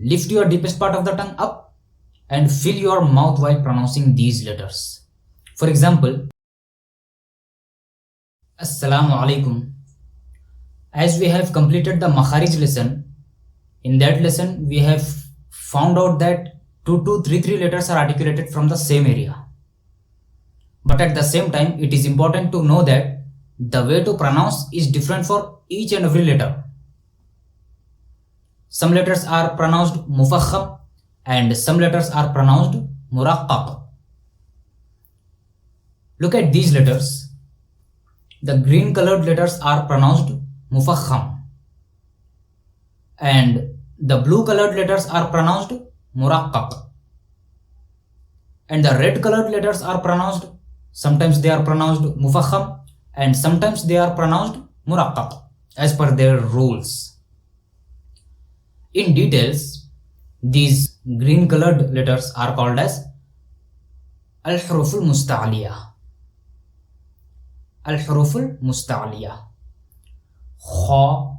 lift your deepest part of the tongue up and fill your mouth while pronouncing these letters. For example, Assalamu alaikum. As we have completed the Makharij lesson, in that lesson we have found out that 2, 2, 3, 3 letters are articulated from the same area. But at the same time, it is important to know that the way to pronounce is different for each and every letter. Some letters are pronounced mufakham and some letters are pronounced muraqqaq. Look at these letters. The green colored letters are pronounced mufakham and the blue colored letters are pronounced muraqqaq. And the red colored letters are pronounced, sometimes they are pronounced mufakham and sometimes they are pronounced muraqqaq as per their rules. In details, these green colored letters are called as al-huruf al-musta'liya. Al-huruf al-musta'liya. Kha,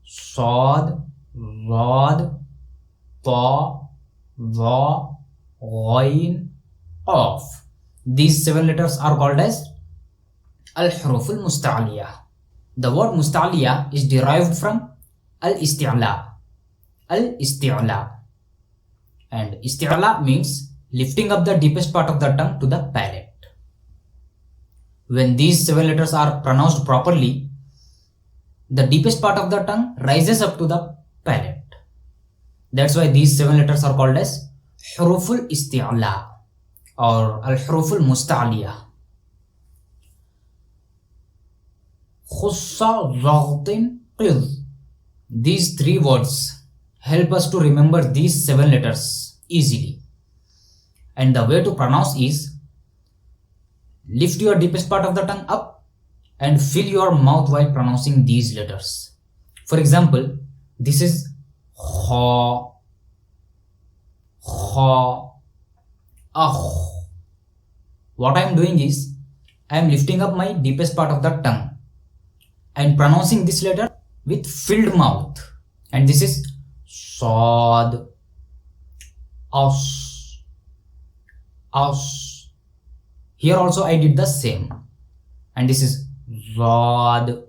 Sad, Rad, Ta, Dha, Ghain, Qaf. These 7 letters are called as al-huruf al-musta'liya. The word musta'liya is derived from al-isti'la. Al-isti'la. And isti'la means lifting up the deepest part of the tongue to the palate. When these 7 letters are pronounced properly, the deepest part of the tongue rises up to the palate. That's why these 7 letters are called as huruful isti'la or al-huruful musta'liya. Khussa, Zaghtin, Qidh. These 3 words help us to remember these 7 letters easily. And the way to pronounce is lift your deepest part of the tongue up and fill your mouth while pronouncing these letters. For example, this is Kha, Kha, Akh. What I am doing is I am lifting up my deepest part of the tongue and pronouncing this letter with filled mouth. And this is Sad, As, As. Here also I did the same. And this is Rad,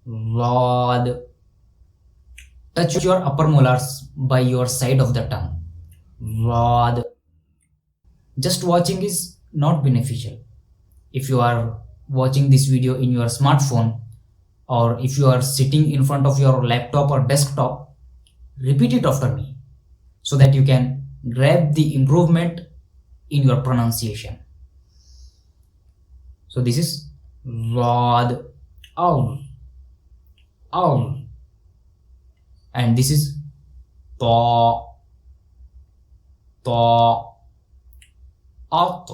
Rad. Touch your upper molars by your side of the tongue. Rad. Just watching is not beneficial. If you are watching this video in your smartphone or if you are sitting in front of your laptop or desktop, repeat it after me so that you can grab the improvement in your pronunciation. So this is Rad, Aw, Aw. And this is Ta, Ta, At,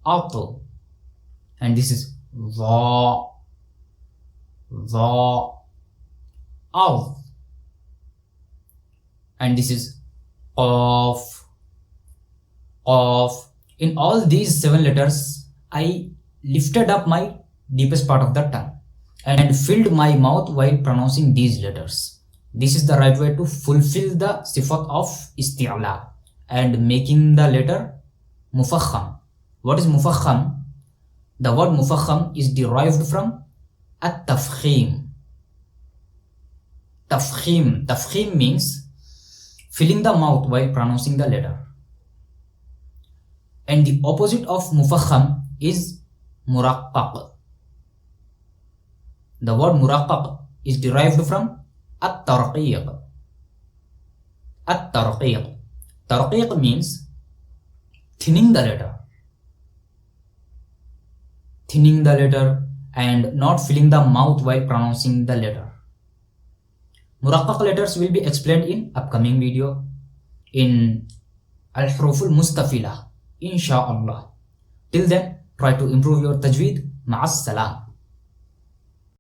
At. And this is Dha, Dha, Av. And this is Qaf, Qaf. In all these 7 letters, I lifted up my deepest part of the tongue and filled my mouth while pronouncing these letters. This is the right way to fulfill the sifat of isti'la and making the letter mufakham. What is mufakham? The word mufakham is derived from at-tafkhim. Tafkhim. Tafkhim means filling the mouth while pronouncing the letter. And the opposite of mufakham is muraqqaq. The word muraqqaq is derived from at-tarqiq. At-tarqiq. Tarqiq means thinning the letter. Thinning the letter and not filling the mouth while pronouncing the letter. Muraqqaq letters will be explained in upcoming video in al-huruful mustafila, inshallah. Till then, try to improve your tajweed. Ma'as salam.